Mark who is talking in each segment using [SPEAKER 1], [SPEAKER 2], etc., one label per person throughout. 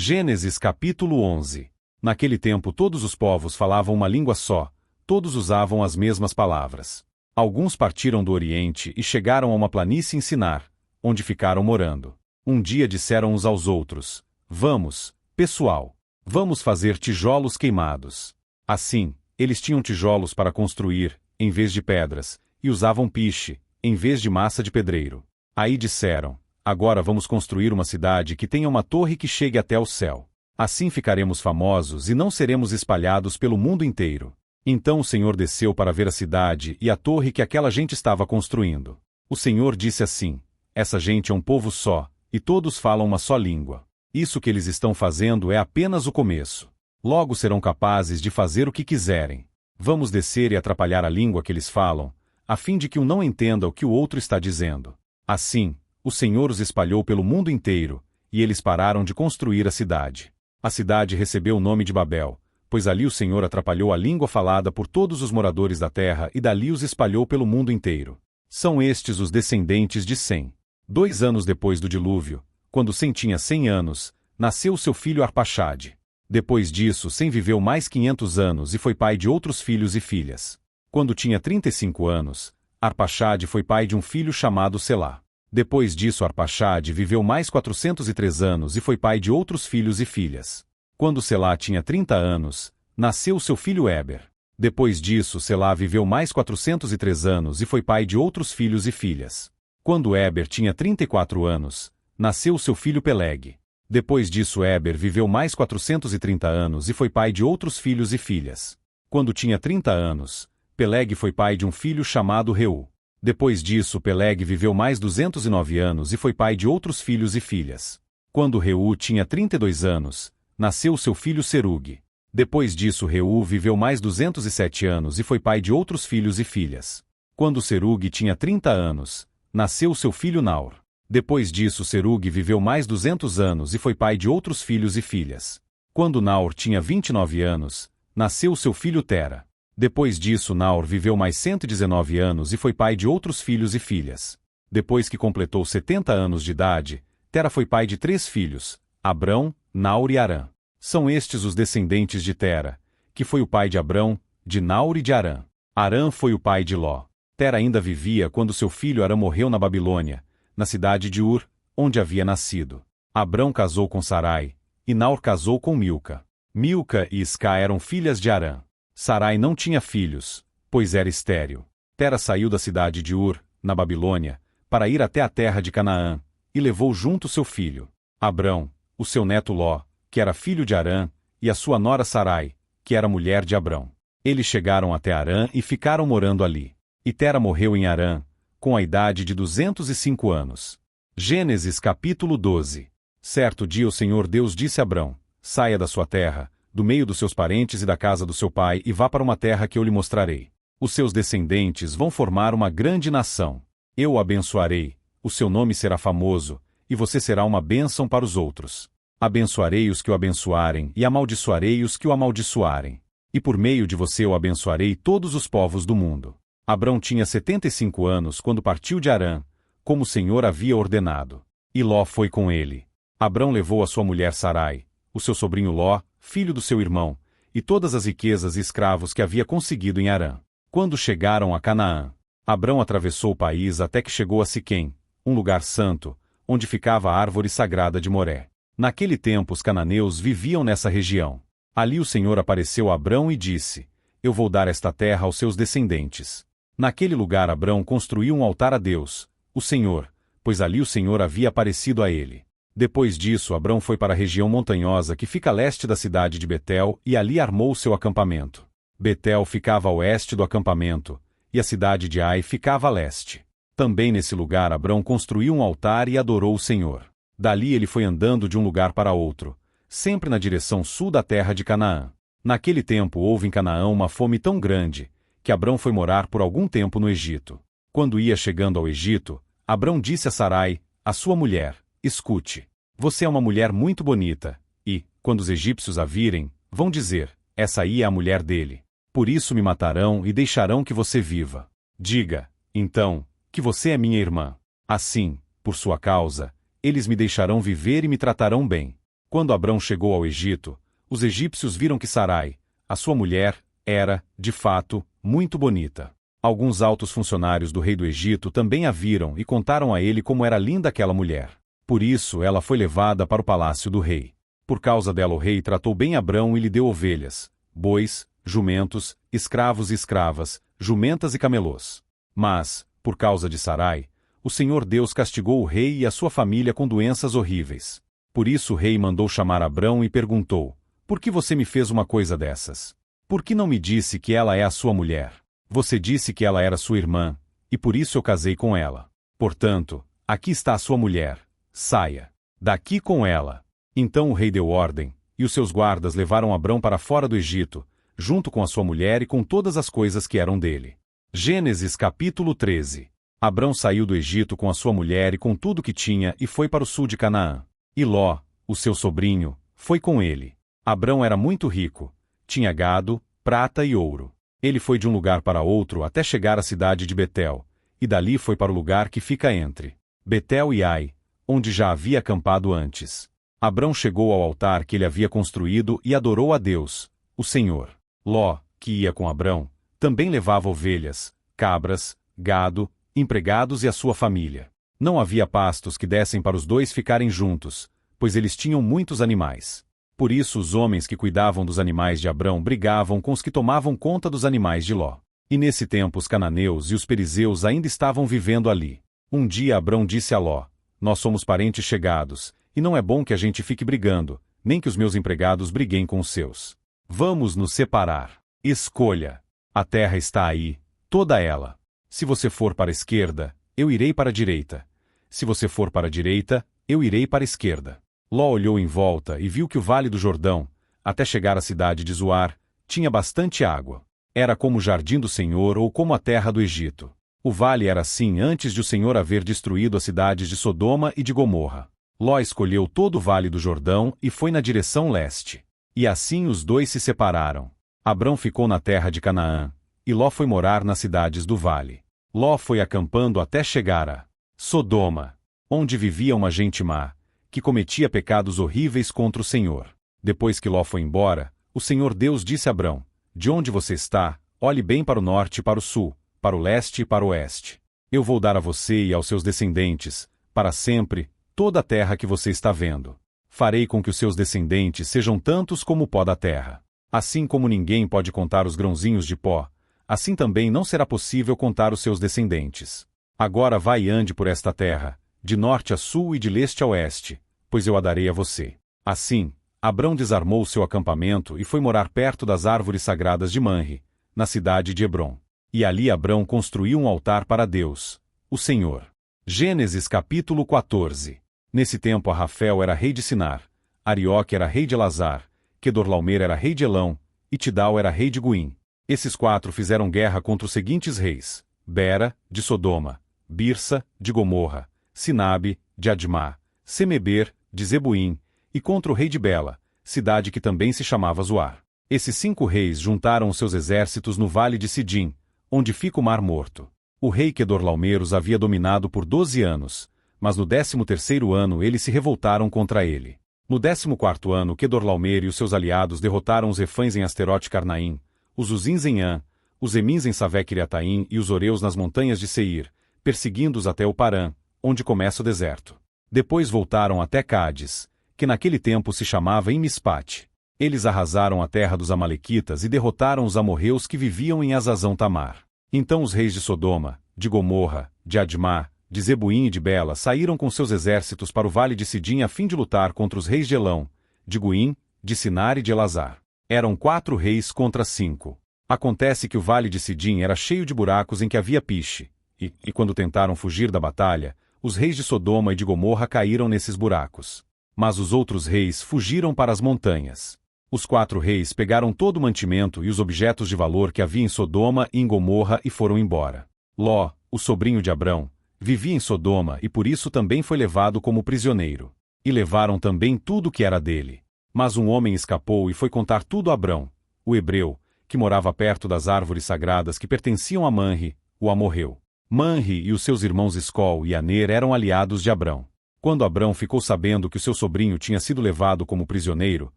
[SPEAKER 1] Gênesis capítulo 11. Naquele tempo todos os povos falavam uma língua só, todos usavam as mesmas palavras. Alguns partiram do Oriente e chegaram a uma planície em Sinar, onde ficaram morando. Um dia disseram uns aos outros: Vamos, pessoal, vamos fazer tijolos queimados. Assim, eles tinham tijolos para construir, em vez de pedras, e usavam piche, em vez de massa de pedreiro. Aí disseram: Agora vamos construir uma cidade que tenha uma torre que chegue até o céu. Assim ficaremos famosos e não seremos espalhados pelo mundo inteiro. Então o Senhor desceu para ver a cidade e a torre que aquela gente estava construindo. O Senhor disse assim: Essa gente é um povo só, e todos falam uma só língua. Isso que eles estão fazendo é apenas o começo. Logo serão capazes de fazer o que quiserem. Vamos descer e atrapalhar a língua que eles falam, a fim de que um não entenda o que o outro está dizendo. Assim, o Senhor os espalhou pelo mundo inteiro, e eles pararam de construir a cidade. A cidade recebeu o nome de Babel, pois ali o Senhor atrapalhou a língua falada por todos os moradores da terra e dali os espalhou pelo mundo inteiro. São estes os descendentes de Sem. 2 anos depois do dilúvio, quando Sem tinha 100 anos, nasceu seu filho Arpaxade. Depois disso, Sem viveu mais 500 anos e foi pai de outros filhos e filhas. Quando tinha 35 anos, Arpaxade foi pai de um filho chamado Selá. Depois disso Arpaxade viveu mais 403 anos e foi pai de outros filhos e filhas. Quando Selá tinha 30 anos, nasceu seu filho Éber. Depois disso Selá viveu mais 403 anos e foi pai de outros filhos e filhas. Quando Éber tinha 34 anos, nasceu seu filho Peleg. Depois disso Éber viveu mais 430 anos e foi pai de outros filhos e filhas. Quando tinha 30 anos, Peleg foi pai de um filho chamado Reu. Depois disso Peleg viveu mais 209 anos e foi pai de outros filhos e filhas. Quando Reu tinha 32 anos, nasceu seu filho Serug. Depois disso Reu viveu mais 207 anos e foi pai de outros filhos e filhas. Quando Serug tinha 30 anos, nasceu seu filho Naor. Depois disso Serug viveu mais 200 anos e foi pai de outros filhos e filhas. Quando Naor tinha 29 anos, nasceu seu filho Tera. Depois disso Naor viveu mais 119 anos e foi pai de outros filhos e filhas. Depois que completou 70 anos de idade, Tera foi pai de 3 filhos, Abrão, Naor e Arã. São estes os descendentes de Tera, que foi o pai de Abrão, de Naor e de Arã. Arã foi o pai de Ló. Tera ainda vivia quando seu filho Arã morreu na Babilônia, na cidade de Ur, onde havia nascido. Abrão casou com Sarai, e Naor casou com Milca. Milca e Isca eram filhas de Arã. Sarai não tinha filhos, pois era estéril. Tera saiu da cidade de Ur, na Babilônia, para ir até a terra de Canaã, e levou junto seu filho, Abrão, o seu neto Ló, que era filho de Arã, e a sua nora Sarai, que era mulher de Abrão. Eles chegaram até Arã e ficaram morando ali. E Tera morreu em Arã, com a idade de 205 anos. Gênesis capítulo 12. Certo dia o Senhor Deus disse a Abrão: Saia da sua terra, do meio dos seus parentes e da casa do seu pai e vá para uma terra que eu lhe mostrarei. Os seus descendentes vão formar uma grande nação. Eu o abençoarei, o seu nome será famoso, e você será uma bênção para os outros. Abençoarei os que o abençoarem e amaldiçoarei os que o amaldiçoarem. E por meio de você eu abençoarei todos os povos do mundo. Abrão tinha 75 anos quando partiu de Arã, como o Senhor havia ordenado. E Ló foi com ele. Abrão levou a sua mulher Sarai, o seu sobrinho Ló, filho do seu irmão, e todas as riquezas e escravos que havia conseguido em Arã. Quando chegaram a Canaã, Abrão atravessou o país até que chegou a Siquém, um lugar santo, onde ficava a árvore sagrada de Moré. Naquele tempo os cananeus viviam nessa região. Ali o Senhor apareceu a Abrão e disse: Eu vou dar esta terra aos seus descendentes. Naquele lugar Abrão construiu um altar a Deus, o Senhor, pois ali o Senhor havia aparecido a ele. Depois disso Abrão foi para a região montanhosa que fica a leste da cidade de Betel e ali armou seu acampamento. Betel ficava a oeste do acampamento, e a cidade de Ai ficava a leste. Também nesse lugar Abrão construiu um altar e adorou o Senhor. Dali ele foi andando de um lugar para outro, sempre na direção sul da terra de Canaã. Naquele tempo houve em Canaã uma fome tão grande, que Abrão foi morar por algum tempo no Egito. Quando ia chegando ao Egito, Abrão disse a Sarai, a sua mulher: Escute, você é uma mulher muito bonita, e, quando os egípcios a virem, vão dizer: Essa aí é a mulher dele. Por isso me matarão e deixarão que você viva. Diga, então, que você é minha irmã. Assim, por sua causa, eles me deixarão viver e me tratarão bem. Quando Abrão chegou ao Egito, os egípcios viram que Sarai, a sua mulher, era, de fato, muito bonita. Alguns altos funcionários do rei do Egito também a viram e contaram a ele como era linda aquela mulher. Por isso ela foi levada para o palácio do rei. Por causa dela o rei tratou bem Abrão e lhe deu ovelhas, bois, jumentos, escravos e escravas, jumentas e camelôs. Mas, por causa de Sarai, o Senhor Deus castigou o rei e a sua família com doenças horríveis. Por isso o rei mandou chamar Abrão e perguntou: por que você me fez uma coisa dessas? Por que não me disse que ela é a sua mulher? Você disse que ela era sua irmã, e por isso eu casei com ela. Portanto, aqui está a sua mulher. Saia daqui com ela. Então o rei deu ordem, e os seus guardas levaram Abrão para fora do Egito, junto com a sua mulher e com todas as coisas que eram dele. Gênesis capítulo 13. Abrão saiu do Egito com a sua mulher e com tudo que tinha e foi para o sul de Canaã. E Ló, o seu sobrinho, foi com ele. Abrão era muito rico, tinha gado, prata e ouro. Ele foi de um lugar para outro até chegar à cidade de Betel, e dali foi para o lugar que fica entre Betel e Ai, onde já havia acampado antes. Abrão chegou ao altar que ele havia construído e adorou a Deus, o Senhor. Ló, que ia com Abrão, também levava ovelhas, cabras, gado, empregados e a sua família. Não havia pastos que dessem para os dois ficarem juntos, pois eles tinham muitos animais. Por isso os homens que cuidavam dos animais de Abrão brigavam com os que tomavam conta dos animais de Ló. E nesse tempo os cananeus e os perizeus ainda estavam vivendo ali. Um dia Abrão disse a Ló: nós somos parentes chegados, e não é bom que a gente fique brigando, nem que os meus empregados briguem com os seus. Vamos nos separar. Escolha. A terra está aí, toda ela. Se você for para a esquerda, eu irei para a direita. Se você for para a direita, eu irei para a esquerda. Ló olhou em volta e viu que o vale do Jordão, até chegar à cidade de Zoar, tinha bastante água. Era como o jardim do Senhor ou como a terra do Egito. O vale era assim antes de o Senhor haver destruído as cidades de Sodoma e de Gomorra. Ló escolheu todo o vale do Jordão e foi na direção leste. E assim os dois se separaram. Abrão ficou na terra de Canaã, e Ló foi morar nas cidades do vale. Ló foi acampando até chegar a Sodoma, onde vivia uma gente má, que cometia pecados horríveis contra o Senhor. Depois que Ló foi embora, o Senhor Deus disse a Abrão: de onde você está, olhe bem para o norte e para o sul, para o leste e para o oeste. Eu vou dar a você e aos seus descendentes, para sempre, toda a terra que você está vendo. Farei com que os seus descendentes sejam tantos como o pó da terra. Assim como ninguém pode contar os grãozinhos de pó, assim também não será possível contar os seus descendentes. Agora vai e ande por esta terra, de norte a sul e de leste a oeste, pois eu a darei a você. Assim, Abrão desarmou seu acampamento e foi morar perto das árvores sagradas de Manre, na cidade de Hebrom. E ali Abrão construiu um altar para Deus, o Senhor. Gênesis capítulo 14. Nesse tempo Arrafel era rei de Sinar, Arioque era rei de Elazar, Quedorlaomer era rei de Elão, e Tidal era rei de Guim. Esses quatro fizeram guerra contra os seguintes reis: Bera, de Sodoma, Birsa, de Gomorra, Sinabe, de Admá, Semeber, de Zebuim, e contra o rei de Bela, cidade que também se chamava Zoar. Esses 5 reis juntaram os seus exércitos no vale de Sidim, onde fica o Mar Morto. O rei Quedorlaomer os havia dominado por 12 anos, mas no 13º ano eles se revoltaram contra ele. No 14º ano Quedorlaomer e os seus aliados derrotaram os refães em Asterote Carnaim, os Uzins em An, os Emins em Savé-Kiriataim e os Oreus nas montanhas de Seir, perseguindo-os até o Parã, onde começa o deserto. Depois voltaram até Cádiz, que naquele tempo se chamava Emispate. Eles arrasaram a terra dos Amalequitas e derrotaram os amorreus que viviam em Azazão Tamar. Então os reis de Sodoma, de Gomorra, de Admá, de Zebuim e de Bela saíram com seus exércitos para o vale de Sidim a fim de lutar contra os reis de Elão, de Guim, de Sinar e de Elazar. Eram 4 reis contra 5. Acontece que o vale de Sidim era cheio de buracos em que havia piche, e quando tentaram fugir da batalha, os reis de Sodoma e de Gomorra caíram nesses buracos. Mas os outros reis fugiram para as montanhas. Os 4 reis pegaram todo o mantimento e os objetos de valor que havia em Sodoma e em Gomorra e foram embora. Ló, o sobrinho de Abrão, vivia em Sodoma e por isso também foi levado como prisioneiro. E levaram também tudo que era dele. Mas um homem escapou e foi contar tudo a Abrão, o hebreu, que morava perto das árvores sagradas que pertenciam a Manre, o amorreu. Manre e os seus irmãos Escol e Aner eram aliados de Abrão. Quando Abrão ficou sabendo que o seu sobrinho tinha sido levado como prisioneiro,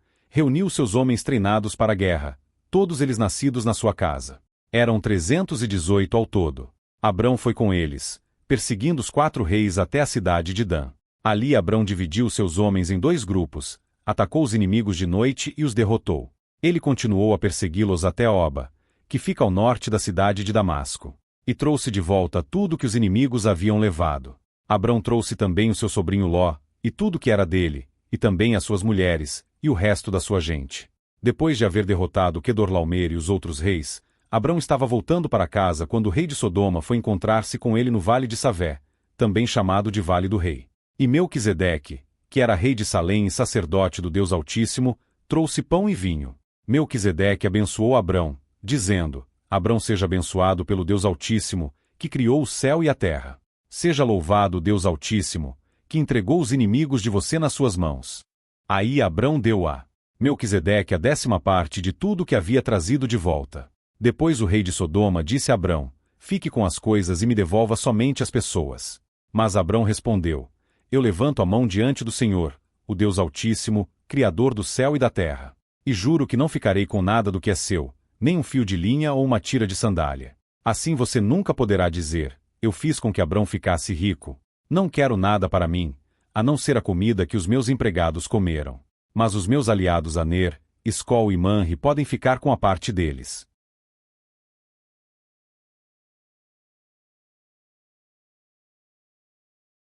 [SPEAKER 1] reuniu seus homens treinados para a guerra, todos eles nascidos na sua casa. Eram 318 ao todo. Abrão foi com eles, perseguindo os 4 reis até a cidade de Dan. Ali Abrão dividiu seus homens em 2 grupos, atacou os inimigos de noite e os derrotou. Ele continuou a persegui-los até Oba, que fica ao norte da cidade de Damasco, e trouxe de volta tudo que os inimigos haviam levado. Abrão trouxe também o seu sobrinho Ló, e tudo que era dele, e também as suas mulheres, e o resto da sua gente. Depois de haver derrotado Quedorlaomer e os outros reis, Abrão estava voltando para casa quando o rei de Sodoma foi encontrar-se com ele no Vale de Savé, também chamado de Vale do Rei. E Melquisedeque, que era rei de Salém e sacerdote do Deus Altíssimo, trouxe pão e vinho. Melquisedeque abençoou Abrão, dizendo: Abrão seja abençoado pelo Deus Altíssimo, que criou o céu e a terra. Seja louvado o Deus Altíssimo, que entregou os inimigos de você nas suas mãos. Aí Abrão deu a Melquisedeque a 10ª parte de tudo que havia trazido de volta. Depois o rei de Sodoma disse a Abrão: Fique com as coisas e me devolva somente as pessoas. Mas Abrão respondeu: Eu levanto a mão diante do Senhor, o Deus Altíssimo, Criador do céu e da terra. E juro que não ficarei com nada do que é seu, nem um fio de linha ou uma tira de sandália. Assim você nunca poderá dizer: Eu fiz com que Abrão ficasse rico. Não quero nada para mim, a não ser a comida que os meus empregados comeram. Mas os meus aliados Aner, Escol e Manre podem ficar com a parte deles.